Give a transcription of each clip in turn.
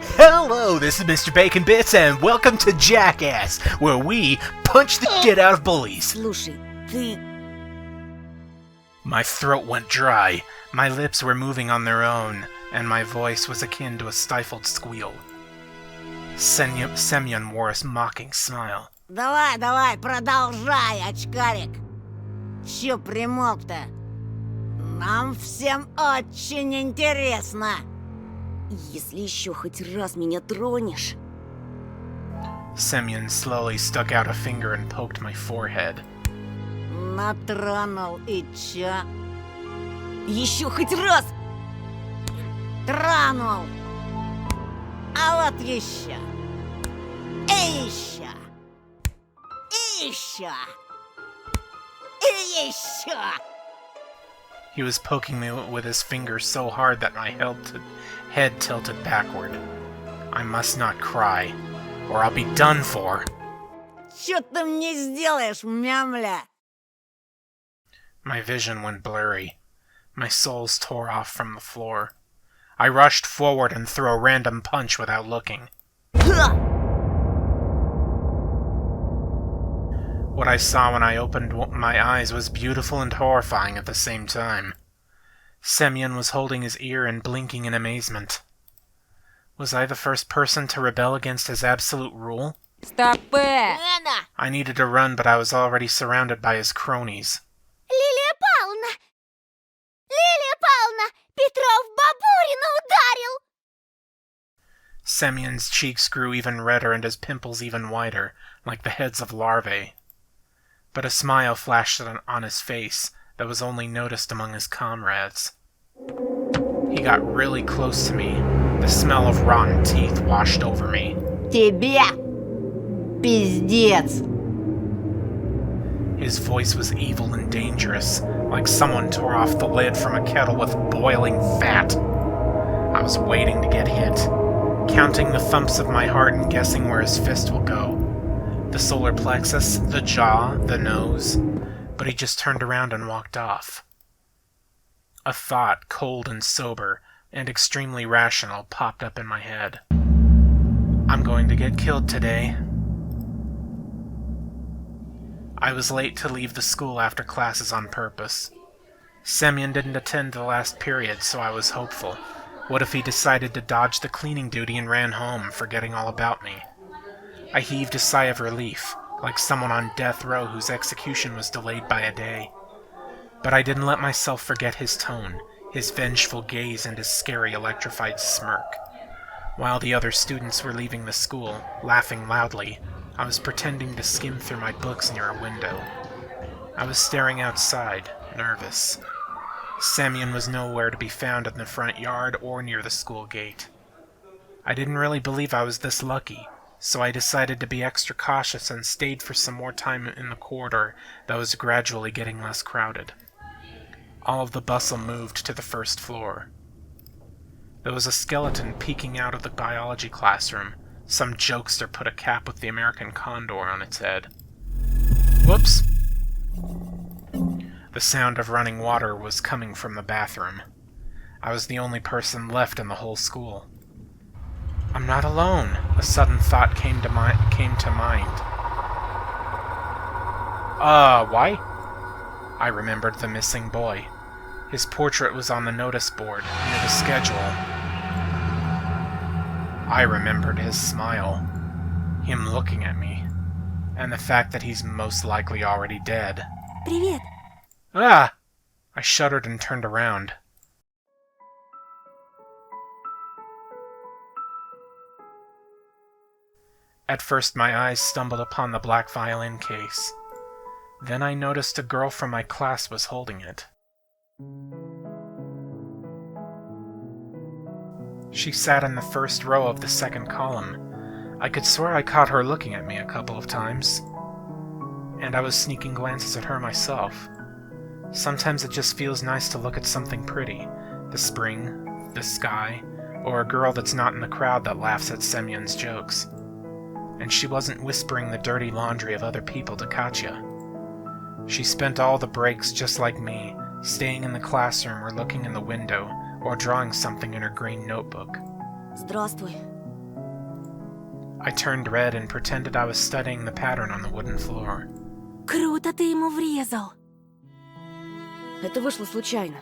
Hello, this is Mr. Bacon Bits, and welcome to Jackass, where we punch the shit out of bullies. Слушай, ты... My throat went dry, my lips were moving on their own, and my voice was akin to a stifled squeal. Semyon wore a mocking smile. Давай, продолжай, очкарик. Чё примолк-то? Нам всем очень интересно. Если еще хоть раз меня тронешь... Semyon slowly stuck out a finger and poked my forehead. Натронул и чё? Еще хоть раз! Тронул! А вот еще! И еще! И еще! И еще! He was poking me with his finger so hard that my head tilted backward. I must not cry, or I'll be done for. Чё ты мне сделаешь, мямля? My vision went blurry. My soles tore off from the floor. I rushed forward and threw a random punch without looking. What I saw when I opened my eyes was beautiful and horrifying at the same time. Semyon was holding his ear and blinking in amazement. Was I the first person to rebel against his absolute rule? Stop it! I needed to run, but I was already surrounded by his cronies. Лилия Павловна! Лилия Павловна! Петров Бабурина ударил! Semyon's cheeks grew even redder and his pimples even wider, like the heads of larvae. But a smile flashed on his face that was only noticed among his comrades. He got really close to me. The smell of rotten teeth washed over me. Тебе пиздец! His voice was evil and dangerous, like someone tore off the lid from a kettle with boiling fat. I was waiting to get hit, counting the thumps of my heart and guessing where his fist will go. The solar plexus, the jaw, the nose, but he just turned around and walked off. A thought, cold and sober, and extremely rational, popped up in my head. I'm going to get killed today. I was late to leave the school after classes on purpose. Semyon didn't attend the last period, so I was hopeful. What if he decided to dodge the cleaning duty and ran home, forgetting all about me? I heaved a sigh of relief, like someone on death row whose execution was delayed by a day. But I didn't let myself forget his tone, his vengeful gaze, and his scary, electrified smirk. While the other students were leaving the school, laughing loudly, I was pretending to skim through my books near a window. I was staring outside, nervous. Semyon was nowhere to be found in the front yard or near the school gate. I didn't really believe I was this lucky, so I decided to be extra cautious and stayed for some more time in the corridor that was gradually getting less crowded. All of the bustle moved to the first floor. There was a skeleton peeking out of the biology classroom. Some jokester put a cap with the American condor on its head. Whoops! The sound of running water was coming from the bathroom. I was the only person left in the whole school. I'm not alone, a sudden thought came to mind. Why? I remembered the missing boy. His portrait was on the notice board, near the schedule. I remembered his smile, him looking at me, and the fact that he's most likely already dead. Привет! Ah! I shuddered and turned around. At first my eyes stumbled upon the black violin case. Then I noticed a girl from my class was holding it. She sat in the first row of the second column. I could swear I caught her looking at me a couple of times. And I was sneaking glances at her myself. Sometimes it just feels nice to look at something pretty. The spring, the sky, or a girl that's not in the crowd that laughs at Semyon's jokes. And she wasn't whispering the dirty laundry of other people to Katya. She spent all the breaks just like me, staying in the classroom or looking in the window, or drawing something in her green notebook. Здравствуй. I turned red and pretended I was studying the pattern on the wooden floor. Круто ты ему врезал. Это вышло случайно.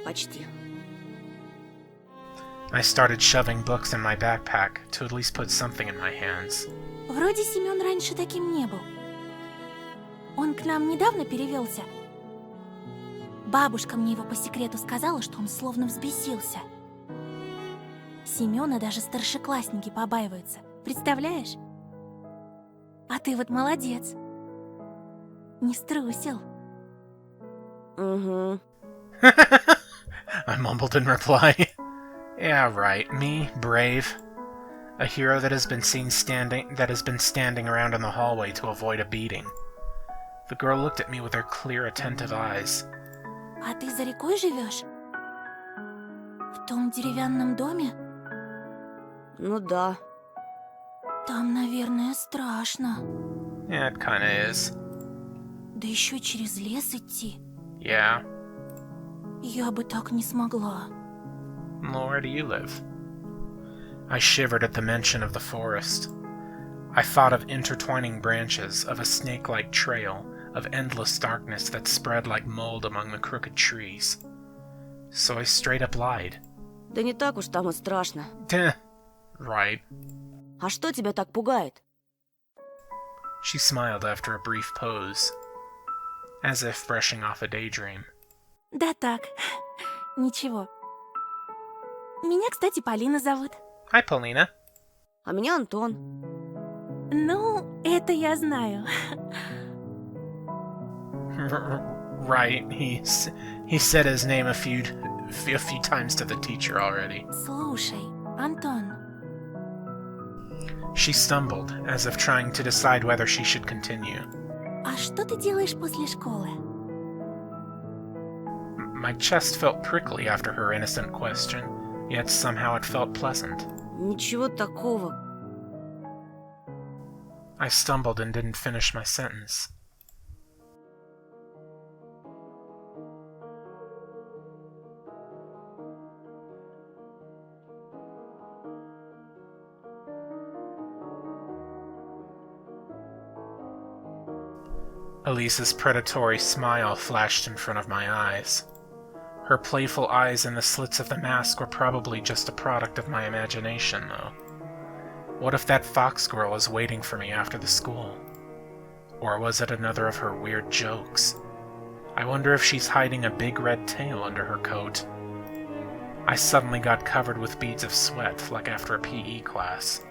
Почти. I started shoving books in my backpack to at least put something in my hands. Вроде Семен раньше таким не был. Он к нам недавно перевелся. Бабушка мне его по секрету сказала, что он словно взбесился. Семена даже старшеклассники побаиваются. Представляешь? А ты вот молодец. Не струсил. Угу. I mumbled in reply. Yeah, right. Me, brave. A hero that has been standing around in the hallway to avoid a beating. The girl looked at me with her clear, attentive eyes. А ты за рекой живешь? В том деревянном доме? Ну да. Там, наверное, страшно. Yeah, it kinda is. Да еще через лес идти. Yeah. Я бы так не смогла. Well, where do you live? I shivered at the mention of the forest. I thought of intertwining branches, of a snake-like trail, of endless darkness that spread like mold among the crooked trees. So I straight up lied. Да не так уж там и страшно. Right. А что тебя так пугает? She smiled after a brief pause, as if brushing off a daydream. Да так, ничего. Меня, кстати, Полина зовут. Hi, Paulina. А меня Антон. Ну, это я знаю. Right, he said his name a few times to the teacher already. Слушай, Антон. She stumbled, as if trying to decide whether she should continue. А что ты делаешь после школы? My chest felt prickly after her innocent question, yet somehow it felt pleasant. Ничего такого. I stumbled and didn't finish my sentence. Elisa's predatory smile flashed in front of my eyes. Her playful eyes in the slits of the mask were probably just a product of my imagination, though. What if that fox girl is waiting for me after the school? Or was it another of her weird jokes? I wonder if she's hiding a big red tail under her coat. I suddenly got covered with beads of sweat, like after a PE class.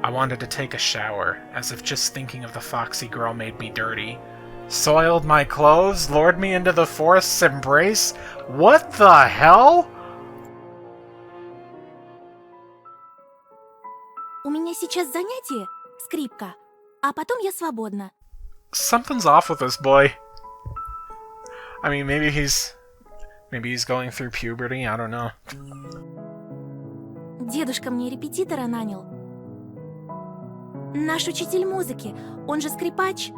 I wanted to take a shower, as if just thinking of the foxy girl made me dirty. Soiled my clothes, lured me into the forest's embrace? What the hell? У меня сейчас занятие, скрипка, а потом я свободна. Something's off with this boy. I mean, maybe he's going through puberty, I don't know. Дедушка мне репетитора нанял. Наш учитель музыки, он же скрипач.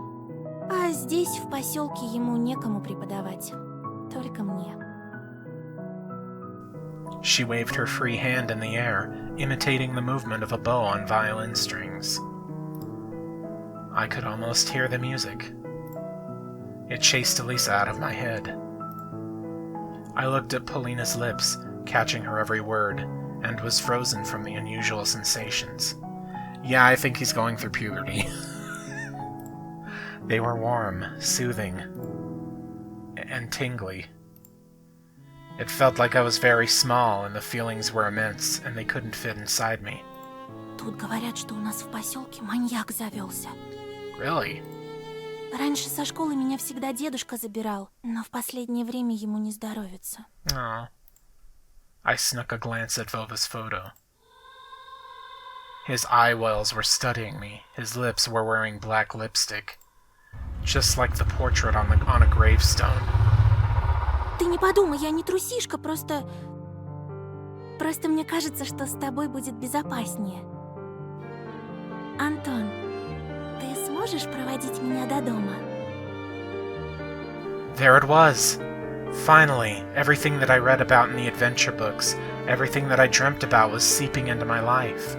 А здесь, в поселке, ему некому преподавать. Только мне. She waved her free hand in the air, imitating the movement of a bow on violin strings. I could almost hear the music. It chased Elisa out of my head. I looked at Paulina's lips, catching her every word, and was frozen from the unusual sensations. Yeah, I think he's going through puberty. They were warm, soothing, and tingly. It felt like I was very small, and the feelings were immense, and they couldn't fit inside me. Тут говорят, что у нас в поселке маньяк завелся. Really? Раньше со школы меня всегда дедушка забирал, но в последнее время ему не здоровится. Oh. I snuck a glance at Vova's photo. His eye wells were studying me. His lips were wearing black lipstick. Just like the portrait on a gravestone. Ты не подумай, я не трусишка, просто мне кажется, что с тобой будет безопаснее. Антон, ты сможешь проводить меня до дома? There it was! Finally, everything that I read about in the adventure books, everything that I dreamt about was seeping into my life.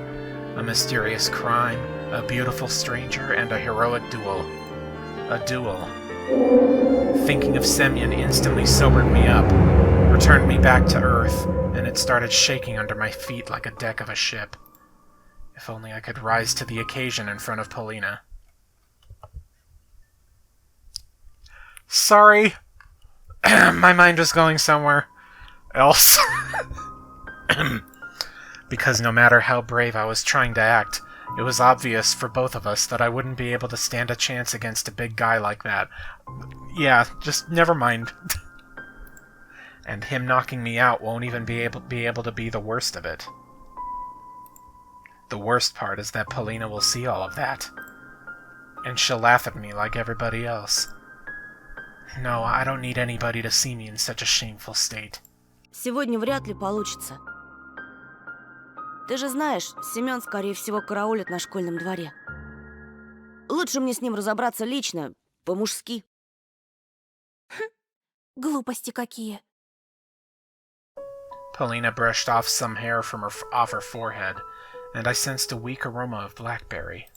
A mysterious crime, a beautiful stranger, and a heroic duel. A duel. Thinking of Semyon instantly sobered me up, returned me back to Earth, and it started shaking under my feet like a deck of a ship. If only I could rise to the occasion in front of Polina. Sorry. My mind was going somewhere else. Because no matter how brave I was trying to act, it was obvious for both of us that I wouldn't be able to stand a chance against a big guy like that. Yeah, just never mind. And him knocking me out won't even be able to be the worst of it. The worst part is that Polina will see all of that. And she'll laugh at me like everybody else. No, I don't need anybody to see me in such a shameful state. Сегодня вряд ли получится. Ты же знаешь, Семен, скорее всего, караулит на школьном дворе. Лучше мне с ним разобраться лично, по-мужски. Глупости какие. Polina brushed off some hair from off her forehead, and I sensed a weak aroma of blackberry.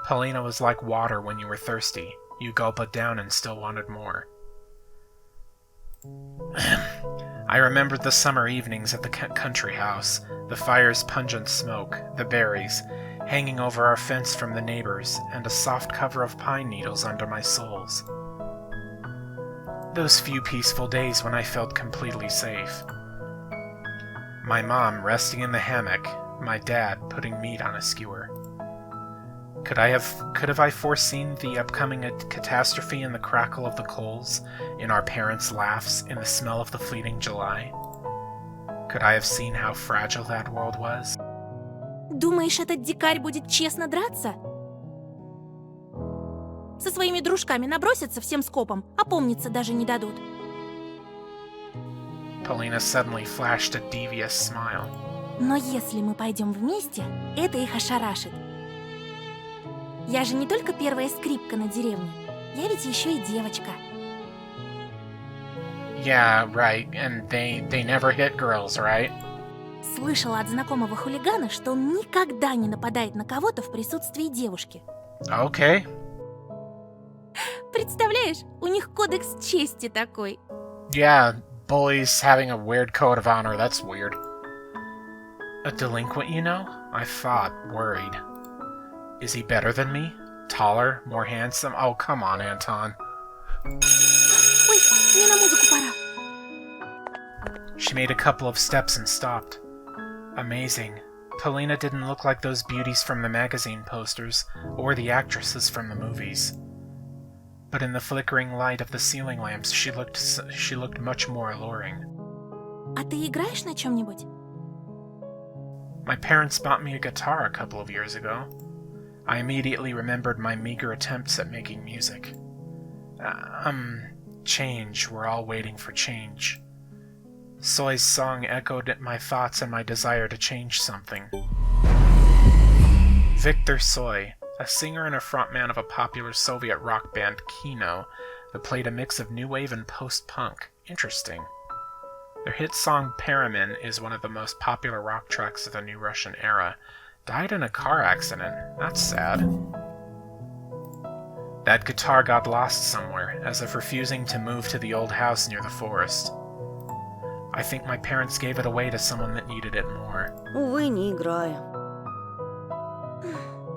Polina was like water when you were thirsty. You gulp it down and still wanted more. I remembered the summer evenings at the country house, the fire's pungent smoke, the berries, hanging over our fence from the neighbors, and a soft cover of pine needles under my soles. Those few peaceful days when I felt completely safe. My mom resting in the hammock, my dad putting meat on a skewer. Could have I foreseen the upcoming catastrophe in the crackle of the coals, in our parents' laughs, in the smell of the fleeting July? Could I have seen how fragile that world was? Думаешь, этот дикарь будет честно драться? Со своими дружками набросятся всем скопом, опомниться даже не дадут. Polina suddenly flashed a devious smile. Но если мы пойдем вместе, это их ошарашит. Я же не только первая скрипка на деревне, я ведь еще и девочка. Yeah, right, and they never hit girls, right? Слышала от знакомого хулигана, что он никогда не нападает на кого-то в присутствии девушки. Okay. Представляешь, у них кодекс чести такой. Yeah, bullies having a weird code of honor, that's weird. A delinquent, you know? I thought, worried. Is he better than me? Taller? More handsome? Oh, come on, Anton. Ой, мне на музыку пора. She made a couple of steps and stopped. Amazing. Polina didn't look like those beauties from the magazine posters, or the actresses from the movies. But in the flickering light of the ceiling lamps, she looked much more alluring. А ты играешь на чем-нибудь? My parents bought me a guitar a couple of years ago. I immediately remembered my meager attempts at making music. Change. We're all waiting for change. Soy's song echoed at my thoughts and my desire to change something. Victor Soy, a singer and a frontman of a popular Soviet rock band, Kino, that played a mix of new wave and post-punk. Interesting. Their hit song Paramin is one of the most popular rock tracks of the New Russian era. Died in a car accident. That's sad. That guitar got lost somewhere, as if refusing to move to the old house near the forest. I think my parents gave it away to someone that needed it more. Увы, не играю.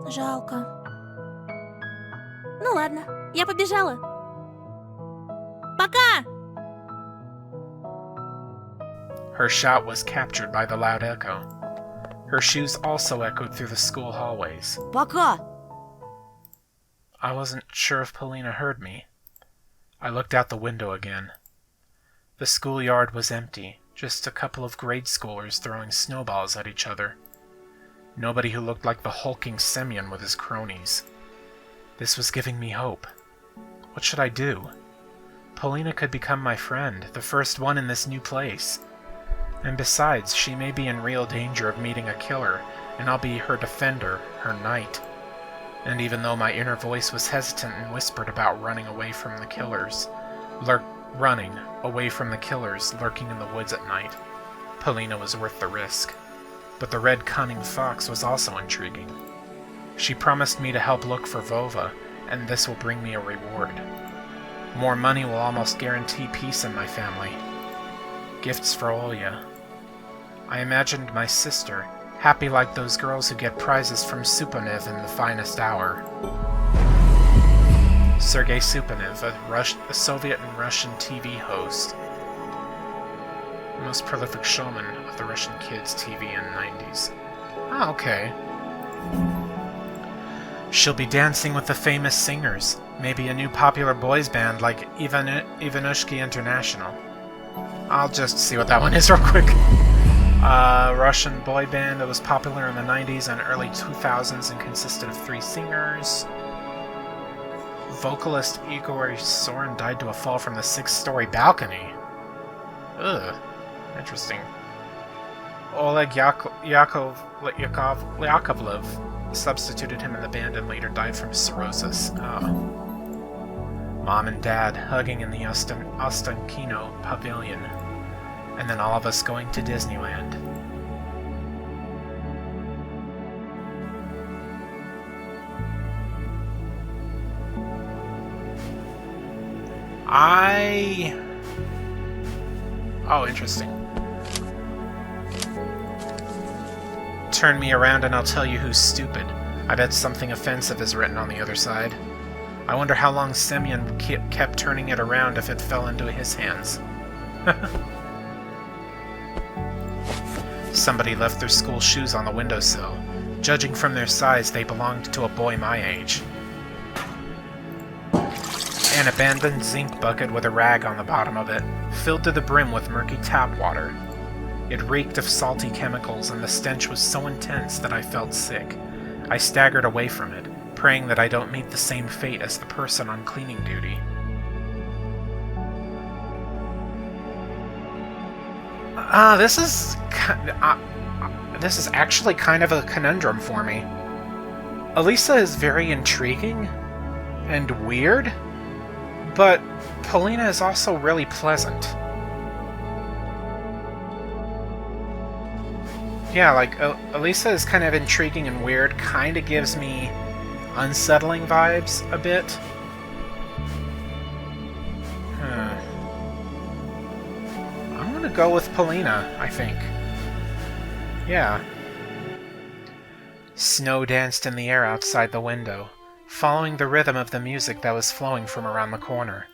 Жалко. Ну ладно, я побежала. Пока! Her shout was captured by the loud echo. Her shoes also echoed through the school hallways. Пока! I wasn't sure if Polina heard me. I looked out the window again. The schoolyard was empty, just a couple of grade schoolers throwing snowballs at each other. Nobody who looked like the hulking Semyon with his cronies. This was giving me hope. What should I do? Polina could become my friend, the first one in this new place. And besides, she may be in real danger of meeting a killer, and I'll be her defender, her knight. And even though my inner voice was hesitant and whispered about running away from the killers, lurking in the woods at night, Polina was worth the risk. but the red cunning fox was also intriguing. She promised me to help look for Vova, and this will bring me a reward. More money will almost guarantee peace in my family. Gifts for Olya. I imagined my sister, happy like those girls who get prizes from Supanev in the finest hour. Sergei Supanev, a Soviet and Russian TV host. Most prolific showman of the Russian kids' TV in the 90s. Oh, okay. She'll be dancing with the famous singers, maybe a new popular boys band like Ivanushki International. I'll just see what that one is real quick. Russian boy band that was popular in the 90s and early 2000s and consisted of 3 singers. Vocalist Igor Sorin died to a fall from the 6th-story balcony. Ugh. Interesting. Oleg Yakovlev substituted him in the band and later died from cirrhosis. Mom and Dad hugging in the Ostankino Pavilion. And then all of us going to Disneyland. Oh, interesting. Turn me around and I'll tell you who's stupid. I bet something offensive is written on the other side. I wonder how long Semyon kept turning it around if it fell into his hands. Somebody left their school shoes on the windowsill. Judging from their size, they belonged to a boy my age. An abandoned zinc bucket with a rag on the bottom of it, filled to the brim with murky tap water. It reeked of salty chemicals, and the stench was so intense that I felt sick. I staggered away from it, praying that I don't meet the same fate as the person on cleaning duty. This is actually kind of a conundrum for me. Elisa is very intriguing and weird, but Polina is also really pleasant. Yeah, like, Elisa is kind of intriguing and weird, kind of gives me unsettling vibes a bit. I'm gonna go with Polina, I think. Yeah. Snow danced in the air outside the window, following the rhythm of the music that was flowing from around the corner.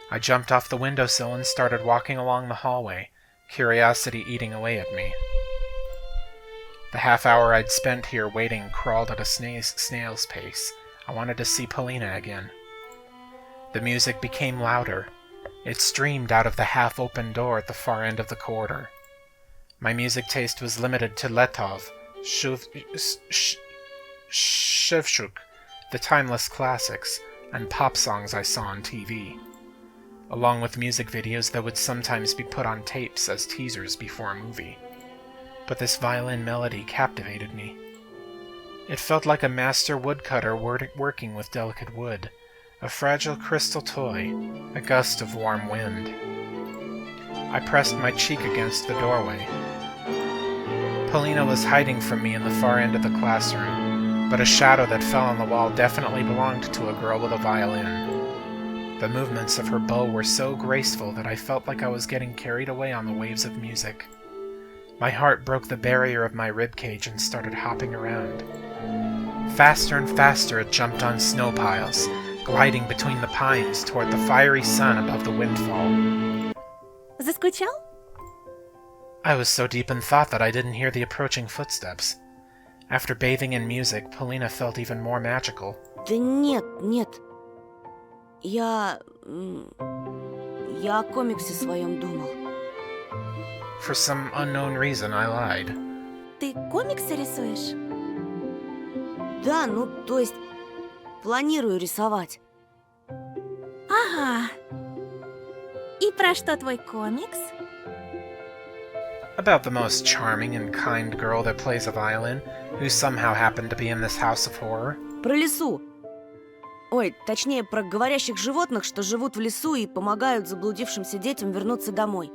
I jumped off the windowsill and started walking along the hallway, curiosity eating away at me. The half hour I'd spent here waiting crawled at a snail's pace. I wanted to see Polina again. The music became louder. It streamed out of the half-open door at the far end of the corridor. My music taste was limited to Letov, Shevchuk, the timeless classics, and pop songs I saw on TV, along with music videos that would sometimes be put on tapes as teasers before a movie. But this violin melody captivated me. It felt like a master woodcutter working with delicate wood, a fragile crystal toy, a gust of warm wind. I pressed my cheek against the doorway. Polina was hiding from me in the far end of the classroom, but a shadow that fell on the wall definitely belonged to a girl with a violin. The movements of her bow were so graceful that I felt like I was getting carried away on the waves of music. My heart broke the barrier of my ribcage and started hopping around. Faster and faster it jumped on snow piles, gliding between the pines toward the fiery sun above the windfall. Заскучал? I was so deep in thought that I didn't hear the approaching footsteps. After bathing in music, Polina felt even more magical. Да нет. Я о комиксе своем думал. For some unknown reason, I lied. Ты комиксы рисуешь? Да, то есть планирую рисовать. Ага. И про что твой комикс? About the most charming and kind girl that plays a violin, who somehow happened to be in this house of horror. Про лису. Ой, точнее, про говорящих животных, что живут в лесу и помогают заблудившимся детям вернуться домой.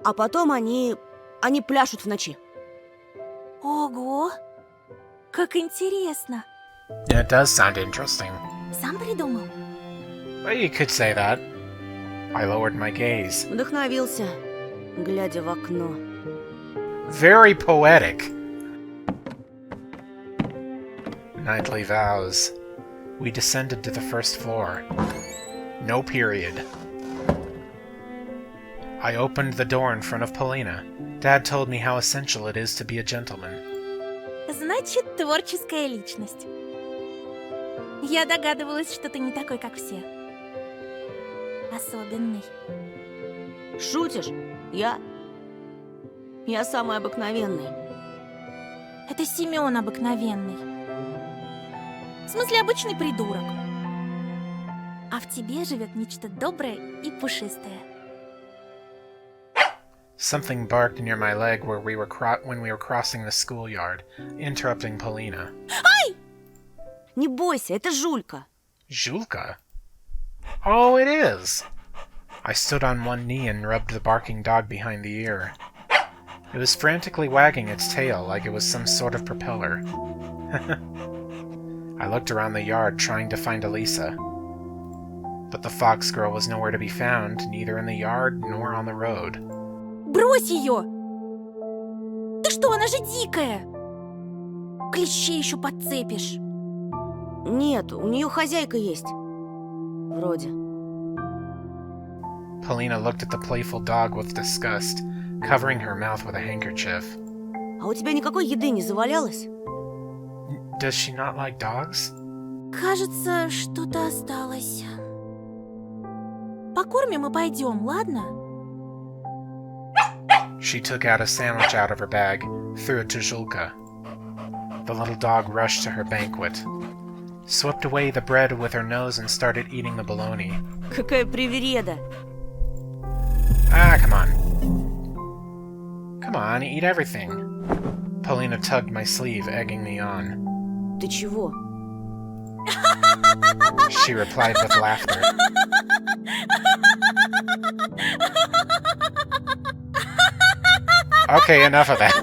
А потом они пляшут в ночи. Ого! Как интересно! It does sound interesting. Сам придумал? Well, you could say that. I lowered my gaze. Вдохновился, глядя в окно. Very poetic. Knightly vows. We descended to the first floor. No period. I opened the door in front of Polina. Dad told me how essential it is to be a gentleman. Значит, творческая личность. Я догадывалась, что ты не такой, как все. Особенный. Шутишь? Я самый обыкновенный. Это Семен обыкновенный. В смысле, обычный придурок. А в тебе живет нечто доброе и пушистое. Something barked near my leg where when we were crossing the schoolyard, interrupting Polina. Не бойся, это Жулька. Julka? Oh, it is! I stood on one knee and rubbed the barking dog behind the ear. It was frantically wagging its tail like it was some sort of propeller. I looked around the yard trying to find Elisa. But the fox girl was nowhere to be found, neither in the yard nor on the road. Брось ее! Ты что, она же дикая! Клещей еще подцепишь. Нет, у нее хозяйка есть. Вроде. Polina looked at the playful dog with disgust, covering her mouth with a handkerchief. А у тебя никакой еды не завалялось? Does she not like dogs? Кажется, что-то осталось. Покормим и пойдем, ладно? She took out a sandwich out of her bag, threw it to Julka. The little dog rushed to her banquet, swept away the bread with her nose and started eating the bologna. Какая привереда! Ah, come on. Come on, eat everything. Polina tugged my sleeve, egging me on. Ты чего? She replied with laughter. Okay, enough of that.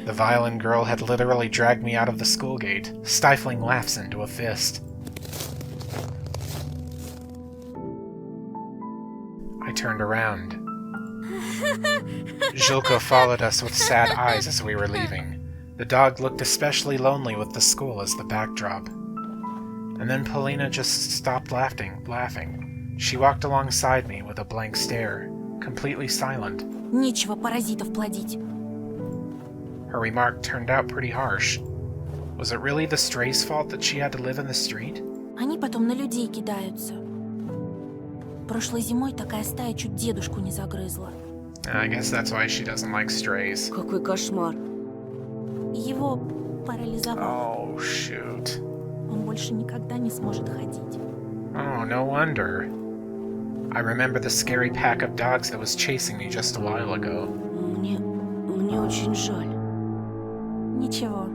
The violin girl had literally dragged me out of the school gate, stifling laughs into a fist. I turned around. Julka followed us with sad eyes as we were leaving. The dog looked especially lonely with the school as the backdrop. And then Polina just stopped laughing. She walked alongside me with a blank stare, completely silent. Нечего паразитов плодить. Her remark turned out pretty harsh. Was it really the stray's fault that she had to live in the street? Они потом на людей кидаются. Прошлой зимой такая стая чуть дедушку не загрызла. I guess that's why she doesn't like strays. Какой кошмар. Его парализовало. Oh, shoot. Он больше никогда не сможет ходить. Oh, no wonder. I remember the scary pack of dogs that was chasing me just a while ago. Мне очень жаль. Ничего.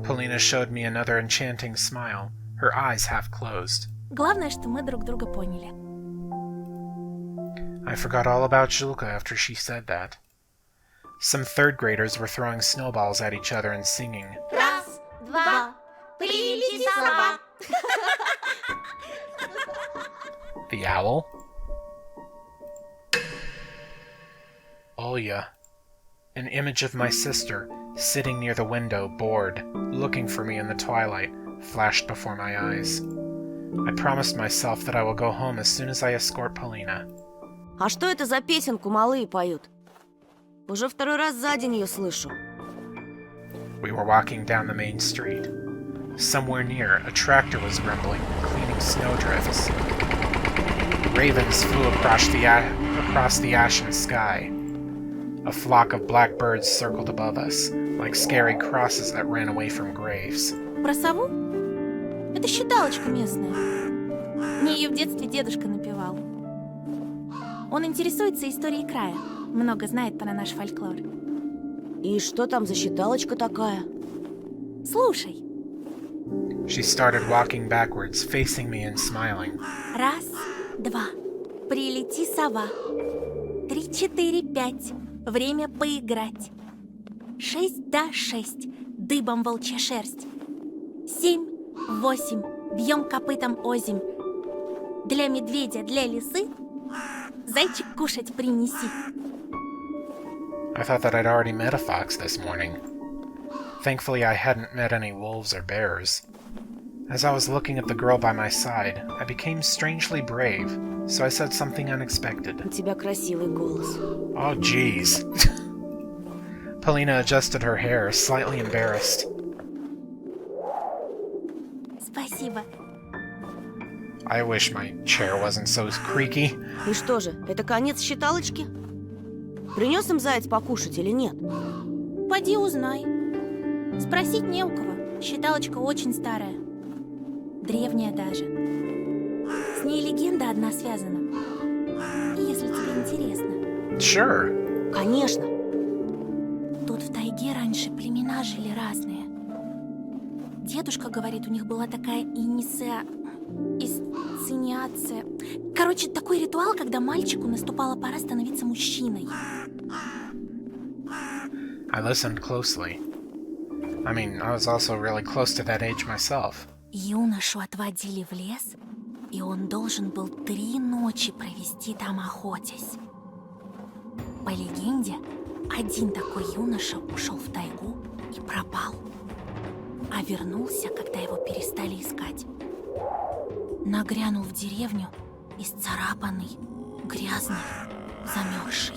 Polina showed me another enchanting smile, her eyes half closed. Главное, что мы друг друга поняли. I forgot all about Julka after she said that. Some third graders were throwing snowballs at each other and singing. Раз, два, прилети сова. The owl? Olya. An image of my sister, sitting near the window, bored, looking for me in the twilight, flashed before my eyes. I promised myself that I will go home as soon as I escort Polina. А что это за песенку малые поют? Уже второй раз за день ее слышу. We were walking down the main street. Somewhere near, a tractor was rumbling, cleaning snowdrifts. Ravens flew across the ashen sky. A flock of black birds circled above us, like scary crosses that ran away from graves. Про сову? Это считалочка местная. Мне ее в детстве дедушка напевал. Он интересуется историей края. Много знает про наш фольклор. И что там за считалочка такая? Слушай. She started walking backwards, facing me and smiling. Раз, два. Прилети, сова. 3, 4, 5. Время поиграть. 6 да 6, дыбом волчья шерсть. 7, 8, бьем копытом озимь. Для медведя, для лисы зайчик кушать принеси. I thought that I'd already met a fox this morning. Thankfully, I hadn't met any wolves or bears. As I was looking at the girl by my side, I became strangely brave, so I said something unexpected. У тебя красивый голос. Oh, jeez. Polina adjusted her hair, slightly embarrassed. Спасибо. I wish my chair wasn't so creaky. И что же, это конец считалочки? Принес им заяц покушать или нет? Поди узнай. Спросить не у кого. Считалочка очень старая. Древняя даже. С ней легенда одна связана. Если тебе интересно. Sure. Конечно. Тут в тайге раньше племена жили разные. Дедушка говорит, у них была такая инсценяция. Короче, такой ритуал, когда мальчику наступала пора становиться мужчиной. I listened closely. I mean, I was also really close to that age myself. Юношу отводили в лес, и он должен был 3 ночи провести там охотясь. По легенде, один такой юноша ушел в тайгу и пропал. А вернулся, когда его перестали искать. Нагрянул в деревню, исцарапанный, грязный, замерзший.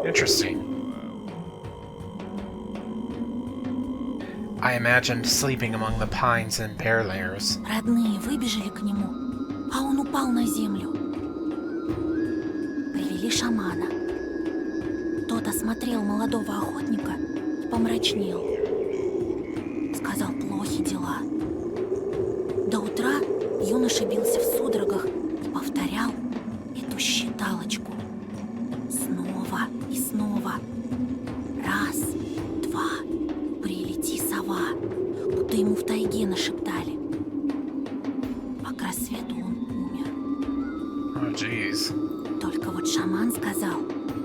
Interesting. I imagined sleeping among the pines and bear lairs. Родные выбежали к нему, а он упал на землю. Привели шамана. Тот осмотрел молодого охотника и помрачнел. Сказал, плохи дела. До утра юноша бился в судорогах и повторял эту считалочку. Снова и снова. 1, 2, прилети, сова, будто ему в тайге нашептали. А к рассвету он умер. Oh, jeez. Только вот шаман сказал,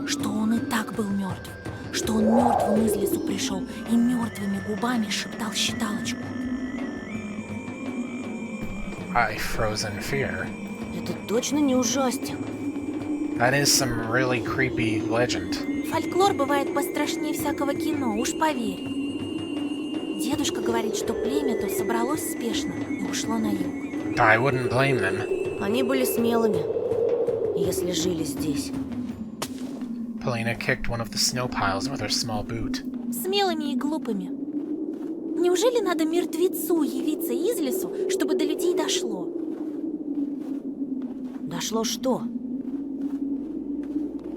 что он и так был мертв, что он мертвым из лесу пришел и мертвыми губами шептал считалочку. I froze in fear. Это точно не ужастик. That is some really creepy legend. Фольклор бывает пострашнее всякого кино, уж поверь. Дедушка говорит, что племя то собралось спешно и ушло на юг. I wouldn't blame them. Они были смелыми, если жили здесь. Polina kicked one of the snow piles with her small boot. Смелыми и глупыми. Неужели надо мертвецу явиться из лесу, чтобы до людей дошло? Дошло что?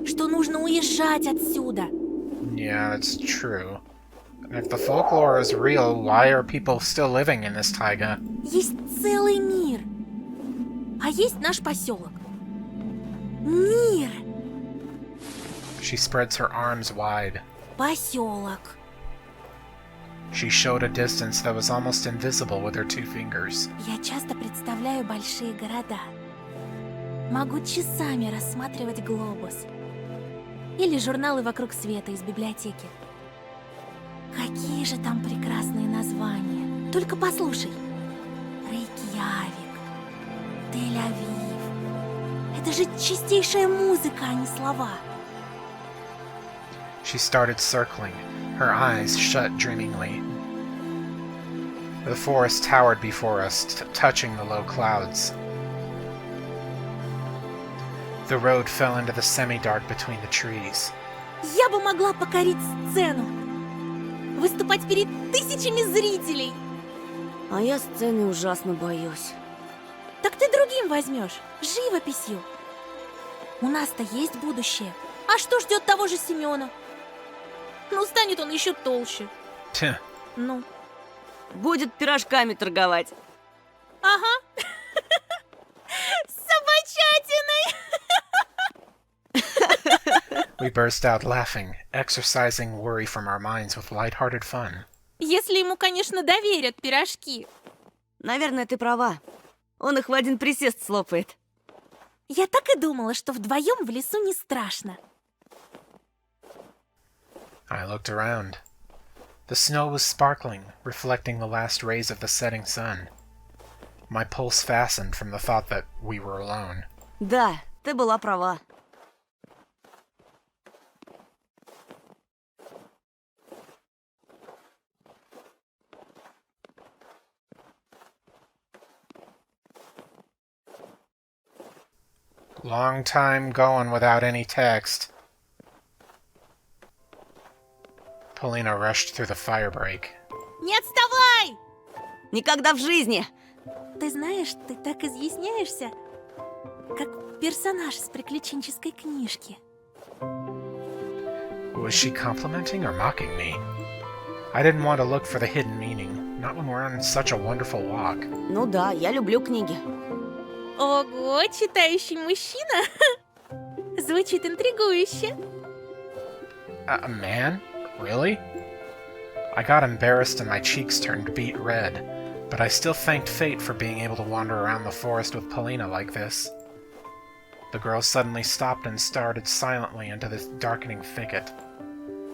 Что нужно уезжать отсюда. Yeah, that's true. And if the folklore is real, why are people still living in this taiga? Есть целый мир. А есть наш поселок. Мир. She spreads her arms wide. Поселок. She showed a distance that was almost invisible with her 2 fingers. Я часто представляю большие города. Могу часами рассматривать глобус. Или журналы «Вокруг света» из библиотеки. Какие же там прекрасные названия. Только послушай. Рейкьявик, Тель-Авив. Это же чистейшая музыка, а не слова. She started circling, her eyes shut dreamingly. The forest towered before us, touching the low clouds. The road fell into the semi-dark between the trees. Я бы могла покорить сцену. Выступать перед тысячами зрителей. А я сцены ужасно боюсь. Так ты другим возьмешь, живописью. У нас-то есть будущее. А что ждет того же Семена? Ну, станет он еще толще. Tch. Ну, Будет пирожками торговать. ага. Собачатиной. We burst out laughing, exorcising worry from our minds with light-hearted fun. Если ему, конечно, доверят пирожки. Наверное, ты права. Он их в один присест слопает. Я так и думала, что вдвоем в лесу не страшно. I looked around. The snow was sparkling, reflecting the last rays of the setting sun. My pulse fastened from the thought that we were alone. Да, ты была права. Long time going without any text. Polina rushed through the firebreak. Не отставай! Никогда в жизни! Ты знаешь, ты так изъясняешься, как персонаж из приключенческой книжки. Was she complimenting or mocking me? I didn't want to look for the hidden meaning, not when we're on such a wonderful walk. Ну да, я люблю книги. Ого, читающий мужчина! Звучит интригующе. A man? Really? I got embarrassed and my cheeks turned beet red, but I still thanked fate for being able to wander around the forest with Polina like this. The girl suddenly stopped and started silently into this darkening thicket,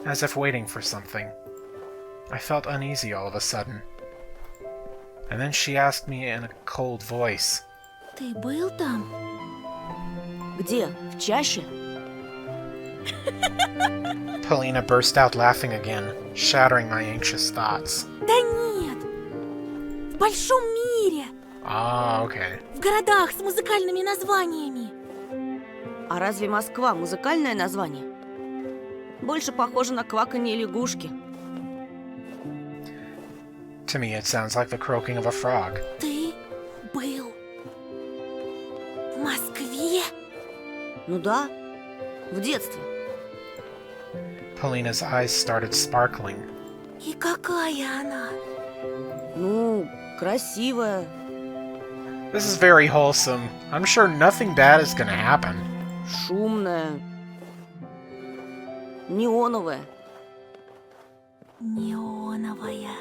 as if waiting for something. I felt uneasy all of a sudden. And then she asked me in a cold voice, Ты был там? Где? В чаще? Polina burst out laughing again, shattering my anxious thoughts. Да нет! В большом мире! Ah, okay. В городах с музыкальными названиями! А разве Москва музыкальное название? Больше похоже на кваканье лягушки. To me, it sounds like the croaking of a frog. Ты был в Москве? Ну да, в детстве. Polina's eyes started sparkling. И какая она? Ну, красивая. This is very wholesome. I'm sure nothing bad is gonna happen. Шумная. Неоновая. Неоновая.